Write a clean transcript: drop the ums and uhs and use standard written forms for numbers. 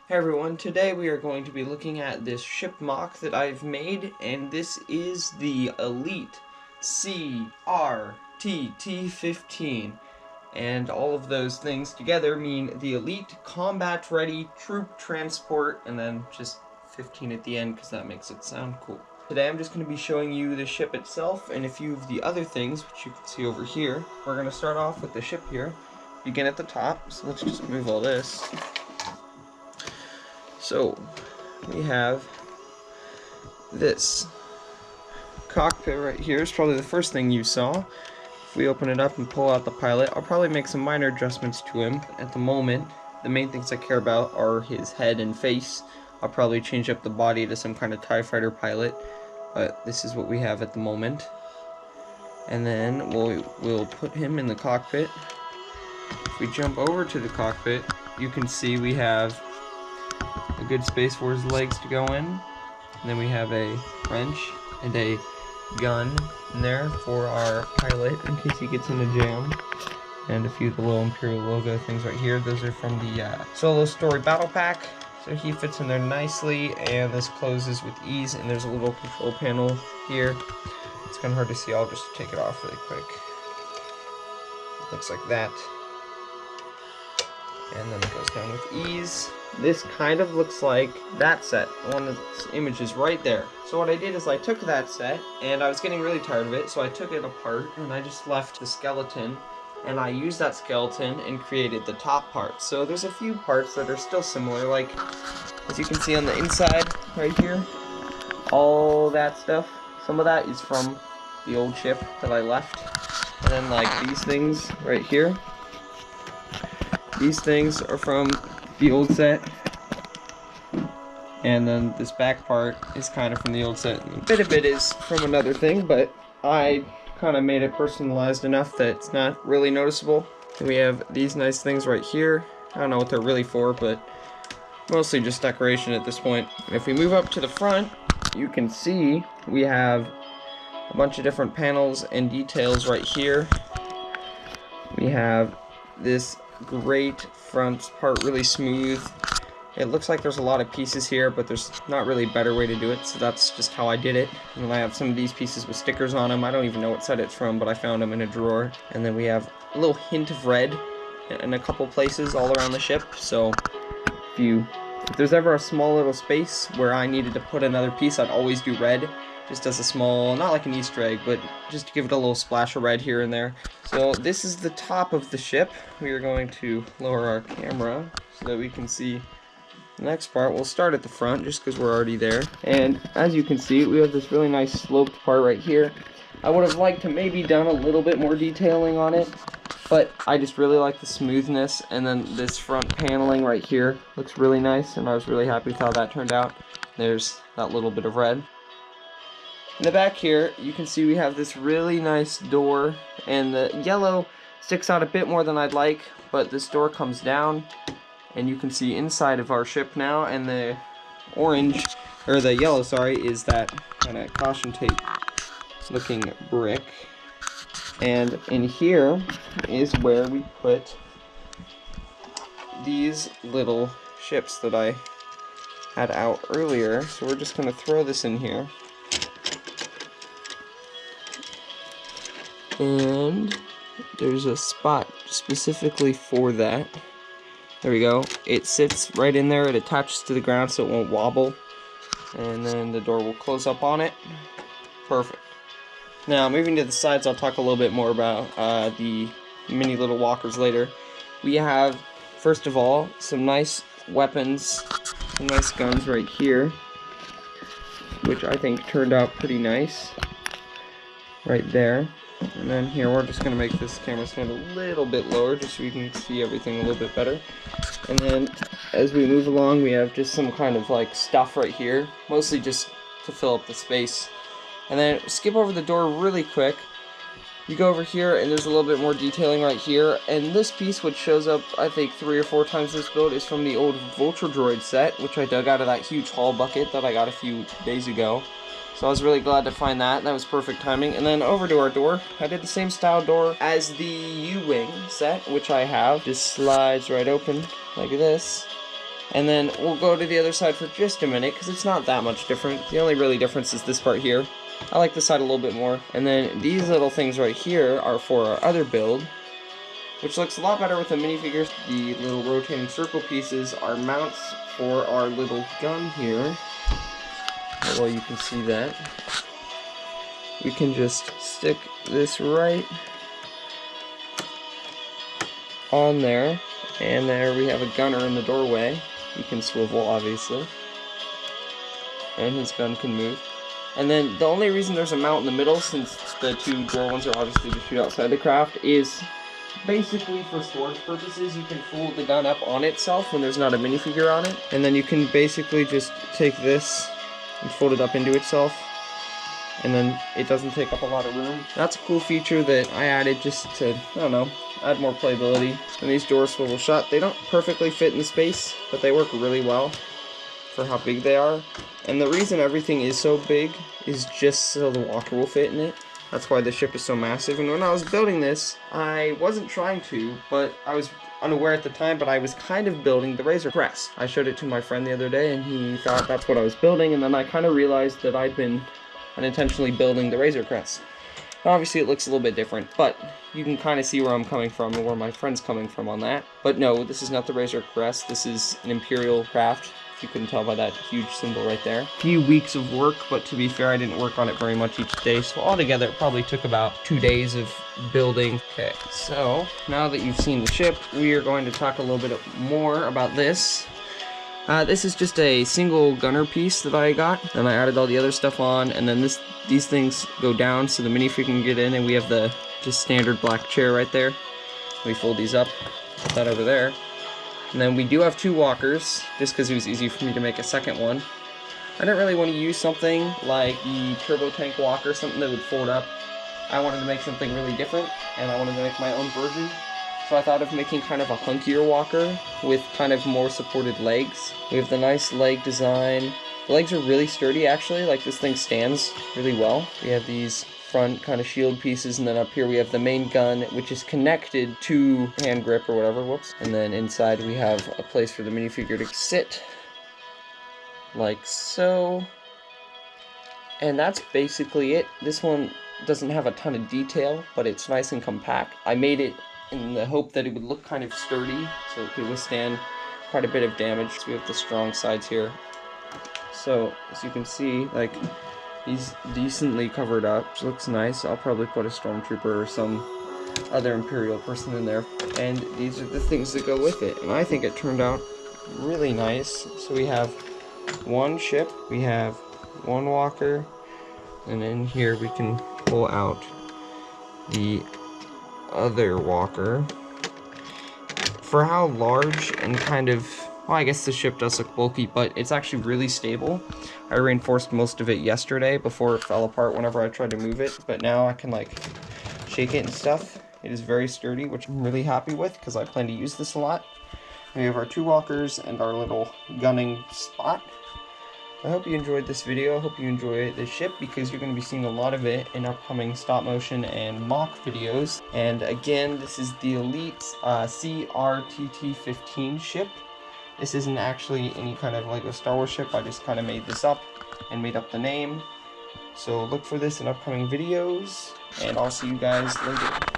Hey everyone, today we are going to be looking at this ship mock that I've made, and this is the Elite-CRTT15. And all of those things together mean the Elite Combat Ready Troop Transport, and then just 15 at the end because that makes it sound cool. Today I'm just going to be showing you the ship itself and a few of the other things, which you can see over here. We're going to start off with the ship here, begin at the top, so let's just move all this. So, we have this cockpit right here. It's probably the first thing you saw. If we open it up and pull out the pilot, I'll probably make some minor adjustments to him. At the moment, the main things I care about are his head and face. I'll probably change up the body to some kind of TIE fighter pilot, but this is what we have at the moment. And then we'll put him in the cockpit. If we jump over to the cockpit, you can see we have a good space for his legs to go in. And then we have a wrench and a gun in there for our pilot in case he gets in a jam. And a few of the little Imperial logo things right here. Those are from the Solo Story Battle Pack. So he fits in there nicely, and this closes with ease. And there's a little control panel here. It's kind of hard to see. I'll just take it off really quick. Looks like that. And then it goes down with ease. This kind of looks like that set, one of the images right there. So what I did is I took that set, and I was getting really tired of it, so I took it apart, and I just left the skeleton, and I used that skeleton and created the top part. So there's a few parts that are still similar, like, as you can see on the inside, right here, all that stuff. Some of that is from the old ship that I left. And then, like, these things right here. These things are from the old set, and then this back part is kind of from the old set. A bit of it is from another thing, but I kind of made it personalized enough that it's not really noticeable. And we have these nice things right here. I don't know what they're really for, but mostly just decoration at this point. If we move up to the front, you can see we have a bunch of different panels and details right here. We have this great front part, really smooth. It looks like there's a lot of pieces here, but there's not really a better way to do it, so that's just how I did it. And then I have some of these pieces with stickers on them. I don't even know what set it's from, but I found them in a drawer. And then we have a little hint of red in a couple places all around the ship, so if there's ever a small little space where I needed to put another piece, I'd always do red. Just as a small, not like an Easter egg, but just to give it a little splash of red here and there. So this is the top of the ship. We are going to lower our camera so that we can see the next part. We'll start at the front just because we're already there. And as you can see, we have this really nice sloped part right here. I would have liked to maybe done a little bit more detailing on it, but I just really like the smoothness. And then this front paneling right here looks really nice, and I was really happy with how that turned out. There's that little bit of red. In the back here, you can see we have this really nice door, and the yellow sticks out a bit more than I'd like, but this door comes down, and you can see inside of our ship now, and the orange, or the yellow, sorry, is that kind of caution tape looking brick. And in here is where we put these little ships that I had out earlier, so we're just going to throw this in here. And there's a spot specifically for that. There we go. It sits right in there. It attaches to the ground so it won't wobble. And then the door will close up on it. Perfect. Now, moving to the sides, I'll talk a little bit more about the mini little walkers later. We have, first of all, some nice weapons, some nice guns right here, which I think turned out pretty nice. Right there. And then here we're just going to make this camera stand a little bit lower just so we can see everything a little bit better. And then as we move along, we have just some kind of like stuff right here, mostly just to fill up the space. And then skip over the door really quick. You go over here and there's a little bit more detailing right here. And this piece, which shows up I think 3 or 4 times this build, is from the old Vulture Droid set, which I dug out of that huge haul bucket that I got a few days ago. So I was really glad to find that. That was perfect timing. And then over to our door. I did the same style door as the U-Wing set, which I have. Just slides right open like this. And then we'll go to the other side for just a minute, because it's not that much different. The only really difference is this part here. I like this side a little bit more. And then these little things right here are for our other build, which looks a lot better with the minifigures. The little rotating circle pieces are mounts for our little gun here. Well, you can see that. We can just stick this right on there, and there we have a gunner in the doorway. He can swivel, obviously, and his gun can move. And then the only reason there's a mount in the middle, since the two drawer ones are obviously to shoot outside the craft, is basically for storage purposes. You can fold the gun up on itself when there's not a minifigure on it, and then you can basically just take this and fold it up into itself, and then it doesn't take up a lot of room. That's a cool feature that I added just to, I don't know, add more playability. And these doors swivel shut. They don't perfectly fit in the space, but they work really well for how big they are. And the reason everything is so big is just so the walker will fit in it. That's why the ship is so massive. And when I was building this, I wasn't trying to, but I was unaware at the time, but I was kind of building the Razor Crest. I showed it to my friend the other day, and he thought that's what I was building, and then I kind of realized that I'd been unintentionally building the Razor Crest. Obviously it looks a little bit different, but you can kind of see where I'm coming from and where my friend's coming from on that. But no, this is not the Razor Crest. This is an Imperial craft, if you couldn't tell by that huge symbol right there. A few weeks of work, but to be fair, I didn't work on it very much each day, so altogether it probably took about 2 days of building. Okay, so now that you've seen the ship, we are going to talk a little bit more about this. This is just a single gunner piece that I got, and I added all the other stuff on, and then these things go down so the minifig can get in, and we have the just standard black chair right there. We fold these up, put that over there, and then we do have 2 walkers, just because it was easy for me to make a second one. I didn't really want to use something like the turbo tank walker, something that would fold up. I wanted to make something really different, and I wanted to make my own version. So I thought of making kind of a hunkier walker with kind of more supported legs. We have the nice leg design. The legs are really sturdy, actually. Like, this thing stands really well. We have these front kind of shield pieces, and then up here we have the main gun, which is connected to hand grip or whatever, whoops. And then inside we have a place for the minifigure to sit, like so. And that's basically it. This one doesn't have a ton of detail, but it's nice and compact. I made it in the hope that it would look kind of sturdy, so it could withstand quite a bit of damage. So we have the strong sides here. So, as you can see, like, he's decently covered up, which looks nice. I'll probably put a stormtrooper or some other Imperial person in there. And these are the things that go with it. And I think it turned out really nice. So we have one ship, we have one walker, and in here we can pull out the other walker. For how large and kind of, well, I guess the ship does look bulky, but it's actually really stable. I reinforced most of it yesterday before it fell apart whenever I tried to move it, but now I can like shake it and stuff. It is very sturdy, which I'm really happy with because I plan to use this a lot. We have our 2 walkers and our little gunning spot. I hope you enjoyed this video. I hope you enjoy the ship, because you're going to be seeing a lot of it in upcoming stop motion and mock videos. And again, this is the Elite-CRTT15 ship. This isn't actually any kind of Lego Star Wars ship. I just kind of made this up and made up the name. So look for this in upcoming videos, and I'll see you guys later.